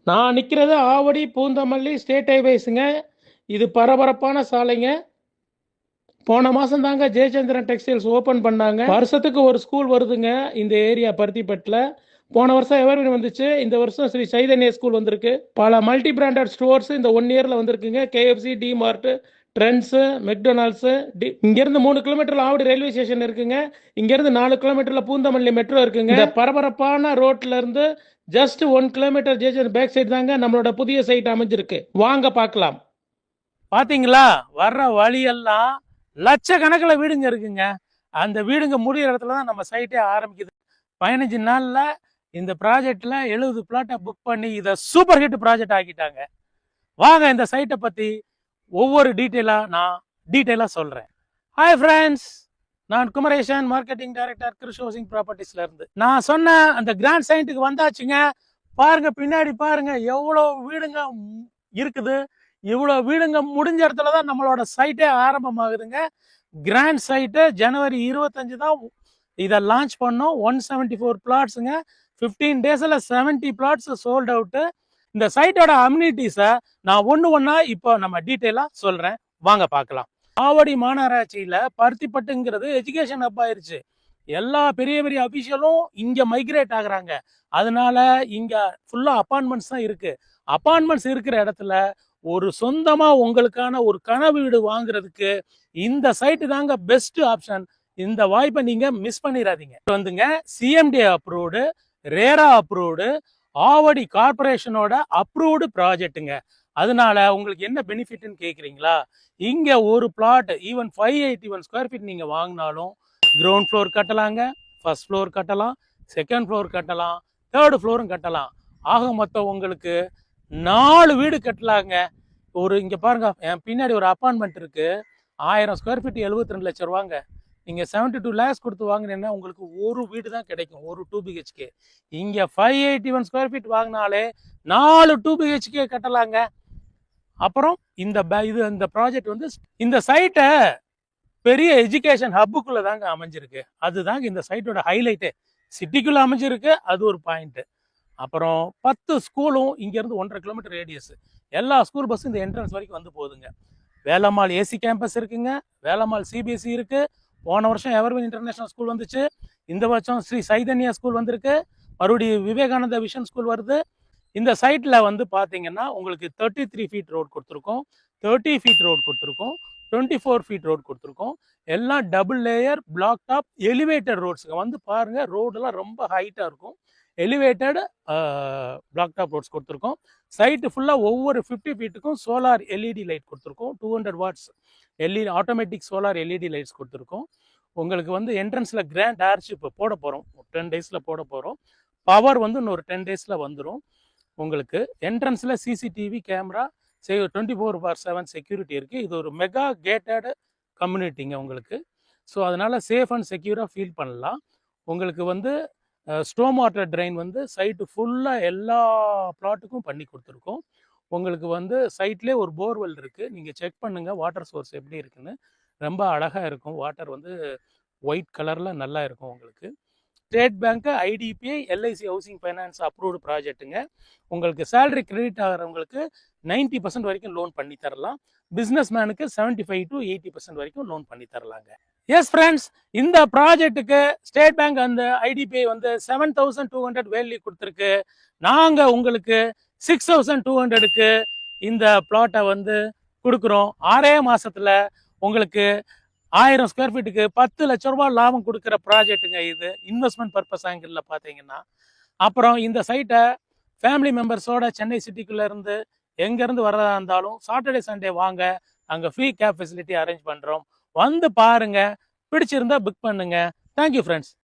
நான் நிற்கிறது ஆவடி பூந்தமல்லி ஸ்டேட் ஹைவேஸுங்க. இது பரபரப்பான சாலைங்க. போன மாதம் தாங்க ஜெயச்சந்திரன் டெக்ஸ்டைல்ஸ் ஓப்பன் பண்ணாங்க. வருஷத்துக்கு ஒரு ஸ்கூல் வருதுங்க இந்த ஏரியா பருத்திப்பட்டில். போன வருஷம் எவர்வின் வந்துச்சு, இந்த வருஷம் ஸ்ரீ சைதன்யா ஸ்கூல் வந்திருக்கு. பல மல்டி பிராண்டட் ஸ்டோர்ஸ் இந்த 1 இயரில் வந்திருக்குங்க. KFC, DMart, Trends, McDonald's. இங்கேருந்து 3 கிலோமீட்டரில் ஆவடி ரயில்வே ஸ்டேஷன் இருக்குங்க. இங்கேருந்து 4 கிலோமீட்டரில் பூந்தமல்லி மெட்ரோ இருக்குங்க. இந்த பரபரப்பான ரோட்ல இருந்து ஜஸ்ட் 1 கிலோமீட்டர் ஜேஜன் பேக் சைடு தாங்க நம்மளோட புதிய சைட் அமைஞ்சிருக்கு. வாங்க பார்க்கலாம். பாத்தீங்களா, வர்ற வழியெல்லாம் லட்சக்கணக்கில் வீடுங்க இருக்குங்க. அந்த வீடுங்க முடிகிற இடத்துல தான் நம்ம சைட்டே ஆரம்பிக்குது. 15 நாள்ல இந்த ப்ராஜெக்ட்ல 70 பிளாட்டை புக் பண்ணி இதை சூப்பர் ஹிட் ப்ராஜெக்ட் ஆக்கிட்டாங்க. வாங்க இந்த சைட்டை பத்தி ஒவ்வொரு டீட்டெயிலா சொல்றேன். ஹாய் ஃப்ரெண்ட்ஸ், நான் குமரேசன், மார்க்கெட்டிங் டைரக்டர் கிருஷ் ஹவுசிங் ப்ராப்பர்ட்டிஸ்ல இருந்து. நான் சொன்ன அந்த கிராண்ட் சைட்டுக்கு வந்தாச்சுங்க. பாருங்க, பின்னாடி பாருங்க எவ்வளவு வீடுங்க இருக்குது. இவ்வளவு வீடுங்க முடிஞ்ச இடத்துல தான் நம்மளோட சைட்டே ஆரம்பமாகுதுங்க. கிராண்ட் சைட்டு ஜனவரி 25 தான் இதை லான்ச் பண்ணோம். 174 பிளாட்ஸுங்க. 15 டேஸ்ல 70 பிளாட்ஸ் சோல்ட் அவுட்டு. இந்த சைட்டோட அம்யூனிட்டிஸை நான் ஒண்ணா இப்போ நம்ம டீட்டெயிலா சொல்றேன். வாங்க பார்க்கலாம். ஆவடி மாநகராட்சியில பருத்திப்பட்டுங்கிறது எஜுகேஷன் ஹப் ஆயிருச்சு. எல்லா பெரிய பெரிய அபிஷியலும் இங்க மைக்ரேட் ஆகுறாங்க. அதனால இங்க ஃபுல்லா அப்பார்ட்மெண்ட்ஸ் தான் இருக்கு. அப்பார்ட்மெண்ட்ஸ் இருக்கிற இடத்துல ஒரு சொந்தமா உங்களுக்கான ஒரு கனவு வீடு வாங்குறதுக்கு இந்த சைட்டு தாங்க பெஸ்ட் ஆப்ஷன். இந்த வாய்ப்பை நீங்க மிஸ் பண்ணிடாதீங்க. வந்துங்க CMD approved, RERA approved, Avadi கார்பரேஷனோட அப்ரூவ்டு ப்ராஜெக்ட்டுங்க. அதனால உங்களுக்கு என்ன பெனிஃபிட்னு கேட்குறீங்களா? இங்க ஒரு பிளாட் ஈவன் 581 ஸ்கொயர் ஃபீட் நீங்க வாங்கினாலும் கிரவுண்ட் ஃப்ளோர் கட்டலாங்க, ஃபர்ஸ்ட் ஃப்ளோர் கட்டலாம், செகண்ட் ஃப்ளோர் கட்டலாம், தேர்டு ஃப்ளோரும் கட்டலாம். ஆக மொத்தம் உங்களுக்கு 4 வீடு கட்டலாங்க. இங்க பாருங்க, என் பின்னாடி ஒரு அப்பார்ட்மெண்ட் இருக்கு. 1000 ஸ்கொயர் ஃபீட் 72 லட்சம் ரூபாங்க. நீங்க 72 லேக்ஸ் கொடுத்து வாங்கினீங்கன்னா உங்களுக்கு ஒரு வீடு தான் கிடைக்கும், ஒரு 2 BHK. இங்க 581 ஸ்கொயர் ஃபீட் வாங்கினாலே 4 2 BHK கட்டலாங்க. அப்புறம் இந்த ப்ராஜெக்ட் வந்து இந்த சைட்டை பெரிய எஜுகேஷன் ஹப்புக்குள்ள தாங்க அமைஞ்சிருக்கு. அதுதாங்க இந்த சைட்டோட ஹைலைட்டு. சிட்டிக்குள்ள அமைஞ்சிருக்கு, அது ஒரு பாயிண்ட். அப்புறம் 10 ஸ்கூலும் இங்கேருந்து 1.5 கிலோமீட்டர் ரேடியஸ். எல்லா ஸ்கூல் பஸ்ஸும் இந்த என்ட்ரன்ஸ் வரைக்கும் வந்து போகுதுங்க. வேலம்மாள் ஏசி கேம்பஸ் இருக்குங்க, வேலம்மாள் சிபிஎஸ்சி இருக்கு. போன வருஷம் எவர்வின் இன்டர்நேஷனல் ஸ்கூல் வந்துச்சு. இந்த வருஷம் ஸ்ரீ சைதன்யா ஸ்கூல் வந்திருக்கு. மறுபடியும் விவேகானந்தா விஷன் ஸ்கூல் வருது. இந்த சைட்ல வந்து பாத்தீங்கன்னா உங்களுக்கு 33 ஃபீட் ரோட் கொடுத்துருக்கோம், 30 ஃபீட் ரோட் கொடுத்துருக்கோம், 24 ஃபீட் ரோட் கொடுத்துருக்கோம். எல்லாம் double layer black top elevated ரோட்ஸுங்க. வந்து பாருங்க, ரோடெல்லாம் ரொம்ப ஹைட்டா இருக்கும். எலிவேட்டட் பிளாக் டாப் ரோட்ஸ் கொடுத்துருக்கோம். சைட்டு ஃபுல்லாக ஒவ்வொரு 50 ஃபீட்டுக்கும் சோலார் எல்இடி லைட் கொடுத்துருக்கோம். 200 watts LED automatic solar LED lights கொடுத்துருக்கோம். உங்களுக்கு வந்து என்ட்ரன்ஸில் கிராண்ட் ஆர்ச் இப்போ போட போகிறோம், 10 டேஸில் போட போகிறோம். பவர் வந்து இன்னொரு 10 டேஸில் வந்துடும். உங்களுக்கு என்ட்ரன்ஸில் சிசிடிவி கேமரா 24/7 செக்யூரிட்டி இருக்குது. இது ஒரு மெகா கேட்டட் கம்யூனிட்டிங்க உங்களுக்கு. ஸோ அதனால் சேஃப் அண்ட் செக்யூராக ஃபீல் பண்ணலாம். உங்களுக்கு வந்து ஸ்டோம் வாட்டர் ட்ரெயின் வந்து சைட்டு ஃபுல்லாக எல்லா பிளாட்டுக்கும் பண்ணி கொடுத்துருக்கோம். உங்களுக்கு வந்து சைட்லேயே ஒரு போர்வெல் இருக்குது. நீங்கள் செக் பண்ணுங்கள் வாட்டர் சோர்ஸ் எப்படி இருக்குன்னு. ரொம்ப அழகாக இருக்கும். வாட்டர் வந்து ஒயிட் கலரில் நல்லா இருக்கும் உங்களுக்கு. State bank, IDBI, LIC housing finance approved ப்ராஜெக்ட்டுங்க. உங்களுக்கு சேலரி கிரெடிட் ஆகிறவங்களுக்கு 90% வரைக்கும் லோன் பண்ணி தரலாம். பிஸ்னஸ் மேனுக்கு 75 to 80% வரைக்கும் லோன் பண்ணி தரலாங்க. எஸ் ஃப்ரெண்ட்ஸ், இந்த ப்ராஜெக்ட்டுக்கு ஸ்டேட் பேங்க் அந்த ஐடிபிஐ வந்து 7,200 வேல்யூ கொடுத்துருக்கு. நாங்கள் உங்களுக்கு 6,200க்கு இந்த பிளாட்டை வந்து கொடுக்குறோம். 6 மாசத்துல உங்களுக்கு 1000 ஸ்கொயர் ஃபீட்டுக்கு 10 லட்சம் ரூபாய் லாபம் கொடுக்குற ப்ராஜெக்ட்டுங்க இது, இன்வெஸ்ட்மெண்ட் பர்பஸ் ஆங்கிள் பார்த்தீங்கன்னா. அப்புறம் இந்த சைட்டை ஃபேமிலி மெம்பர்ஸோட சென்னை சிட்டிக்குள்ள இருந்து எங்கேருந்து வர்றதா இருந்தாலும் சாட்டர்டே சண்டே வாங்க, அங்கே ஃப்ரீ கேப் ஃபெசிலிட்டி அரேஞ்ச் பண்ணுறோம். வந்து பாருங்க, பிடிச்சிருந்தா புக் பண்ணுங்க. Thank you friends.